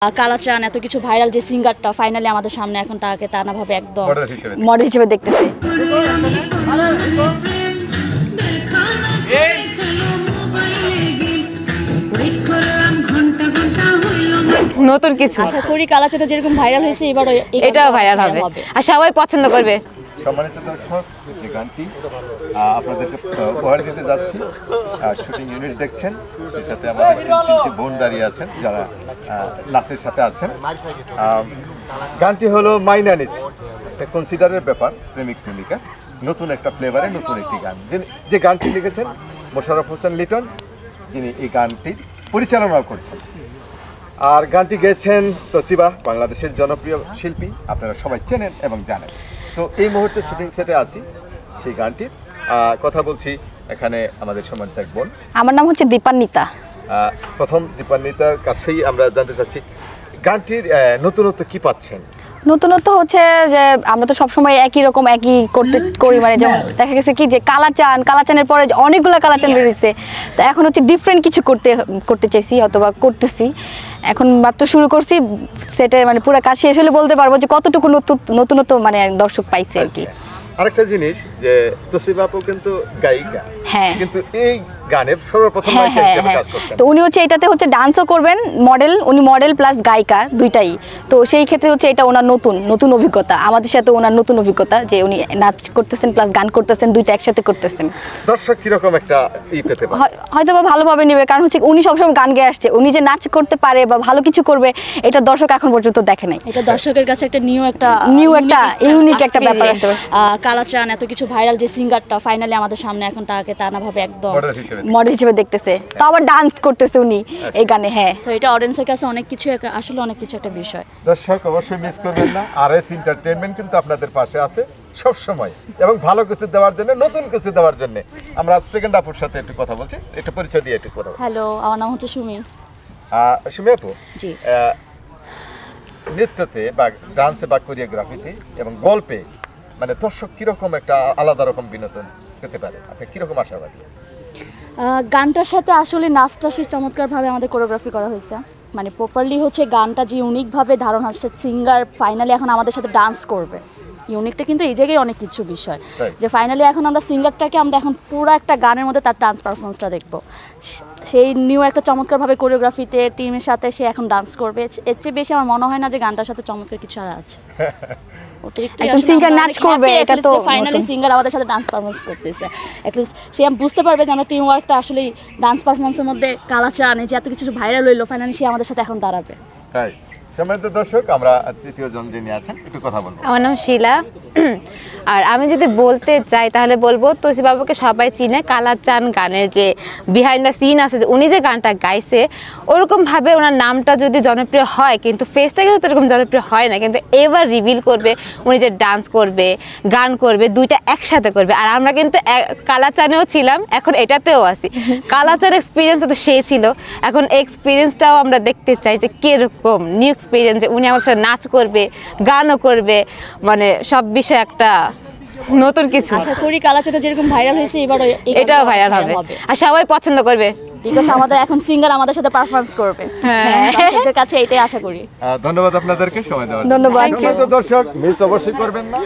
কালাচান এত কিছু ভাইরাল যে সিঙ্গারটা ফাইনালি আমাদের সামনে এখন তাকে নানাভাবে একদম মডেল হিসেবে দেখতেছে। নতুন কিছু আশা করি কালাচানটা যেরকম ভাইরাল হয়েছে এবার এটাও ভাইরাল হবে আর সবাই পছন্দ করবে। সম্মানিত দর্শক, যে গানটি আপনাদেরকে উপহার দিতে যাচ্ছি, শুটিং ইউনিট দেখছেন, সেই সাথে আমাদের তিনটি বোন দাঁড়িয়ে আছেন যারা নাচের সাথে আছেন। গানটি হলো মাইনানিসি, একটা কনসিডারের ব্যাপার, প্রেমিক প্রেমিকা, নতুন একটা ফ্লেভারে নতুন একটি গান। যে গানটি লিখেছেন মোশাররফ হোসেন লিটন, যিনি এই গানটির পরিচালনা করছেন। আর গানটি গেয়েছেন তসিবা, বাংলাদেশের জনপ্রিয় শিল্পী, আপনারা সবাই চেনেন এবং জানেন। তো এই মুহূর্তে শুটিং সেটে আছি সেই গানটির কথা বলছি। এখানে আমাদের সম্মানিত এক বোন, আমার নাম হচ্ছে দীপান্বিতা। প্রথম দীপান্বিতার কাছেই আমরা জানতে চাচ্ছি গানটির নতুনত্ব কি পাচ্ছেন? নতুনত্ব হচ্ছে যে আমরা তো সবসময় একই রকম একই করি, মানে যেমন দেখা গেছে কি যে কালাচানের পরে অনেকগুলো কালাচান বেরিয়েছে, তো এখন হচ্ছে ডিফারেন্ট কিছু করতে চাইছি অথবা করতেছি। এখন মাত্র শুরু করছি, সেটা মানে পুরো কাজ শেষ হলে বলতে পারবো যে কতটুকু নতুনত্ব মানে দর্শক পাইছে আর কি। আরেকটা জিনিস যে তসিবা আপু কিন্তু গায়িকা, হ্যাঁ, কিন্তু এই গানের সর্বপ্রথম নায়িকা হিসেবে কাজ করছেন। তো উনি হচ্ছে এটাতে হচ্ছে ডান্সও করবেন, উনি মডেল প্লাস গায়িকা দুইটাই। তো সেই ক্ষেত্রে হচ্ছে এটা ওনার নতুন অভিজ্ঞতা, আমাদের সাথে ওনার নতুন অভিজ্ঞতা যে উনি নাচ করতেছেন প্লাস গান করতেছেন, দুইটা একসাথে করতেছেন। দর্শক কিরকম একটা পেতে পারে, হয়তো বা ভালোভাবে নেবে, কারণ হচ্ছে উনি সবসময় গান গেয়ে আসছে, উনি যে নাচ করতে পারে বা ভালো কিছু করবে এটা দর্শক এখন পর্যন্ত দেখে নাই। এটা দর্শকের কাছে একটা ইউনিক একটা ব্যাপার আসতে পারে। কালাচান এত কিছু ভাইরাল যে সিঙ্গারটা ফাইনালি আমাদের সামনে এখন তাকে নানাভাবে একদম মডেল হিসেবে দেখতেছে, তো আবার ডান্স করতেছে উনি এই গানে। হ্যাঁ, তো এটা অডিয়েন্সের কাছে অনেক কিছু একটা বিষয়। দর্শক অবশ্যই মিস করবেন না, আরএস এন্টারটেইনমেন্ট কিন্তু আপনাদের পাশে আছে সব সময়, এবং ভালো কিছু দেওয়ার জন্য, নতুন কিছু দেওয়ার জন্য। আমরা সেকেন্ড আপুর সাথে একটু কথা বলছি, একটু পরিচয় দিয়ে একটু কথা। হ্যালো, আমার নাম হচ্ছে সুমি। সুমি আপু, জি, নৃত্যতে বা ডান্সে বা কোরিওগ্রাফিতে এবং গল্পে মানে দর্শক কিরকম একটা আলাদা রকম বিনোদন পেতে পারে, আপনি কিরকম আশাবাদী? গানটার সাথে আসলে নাচটা সেই চমৎকারভাবে আমাদের কোরিওগ্রাফি করা হয়েছে, মানে প্রপারলি হচ্ছে গানটা যে ইউনিকভাবে ধারণ হচ্ছে, সিঙ্গার ফাইনালি এখন আমাদের সাথে ডান্স করবে। ইউনিকটা কিন্তু এই জায়গায় অনেক কিছু বিষয়, যে ফাইনালি এখন আমরা সিঙ্গারটাকে আমরা এখন পুরো একটা গানের মধ্যে তার ডান্স পারফরমেন্সটা দেখবো। সেই নিউ একটা চমৎকারভাবে কোরিওগ্রাফিতে টিমের সাথে সে এখন ডান্স করবে। এর চেয়ে বেশি আমার মনে হয় না যে গানটার সাথে চমৎকার কিছু আর আছে। একজন সিঙ্গার নাচ করবে, এটা তো ফাইনালি সিঙ্গার আমাদের সাথে ডান্স পারফরমেন্স করতেছে। অ্যাটলিস্ট সে বুঝতে পারবে যে আমরা টিম ওয়ার্কটা আসলে ডান্স পারফরমেন্সের মধ্যে কালাচান যে এত কিছু ভাইরাল হইলো, ফাইনালি সে আমাদের সাথে এখন দাঁড়াবে। সম্মানিত দর্শক, আমরা তৃতীয় জন যিনি আছেন একটু কথা বলবো। আমার নাম শিলা। আর আমি যদি বলতে চাই তাহলে বলবো তসি বাবুকে সবাই চিনে কালাচান গানের যে বিহাইন্ড দ্য সিন আছে, যে উনি যে গানটা গাইছে ওরকমভাবে ওনার নামটা যদি জনপ্রিয় হয়, কিন্তু ফেসটা কিন্তু এরকম জনপ্রিয় হয় না, কিন্তু এবার রিভিল করবে উনি যে ডান্স করবে, গান করবে, দুইটা একসাথে করবে। আর আমরা কিন্তু কালাচানেও ছিলাম, এখন এটাতেও আছি। কালাচান এক্সপিরিয়েন্স তো সেই ছিল, এখন এক্সপিরিয়েন্সটাও আমরা দেখতে চাই যে কীরকম নিউ এক্সপিরিয়েন্স, যে উনি আমাদের সাথে নাচ করবে, গানও করবে, মানে সব বিষয়ে একটা নতুন কিছু। আশা করি কালাচানটা যেরকম ভাইরাল হয়েছে এবার এটাও ভাইরাল হবে আর সবাই পছন্দ করবে, বিকজ আমাদের এখন সিঙ্গার আমাদের সাথে পারফরম্যান্স করবে। দর্শকদের কাছে এটাই আশা করি। ধন্যবাদ আপনাদেরকে সময় দেওয়ার জন্য। ধন্যবাদ। দর্শক মিস অবশ্যই করবেন না।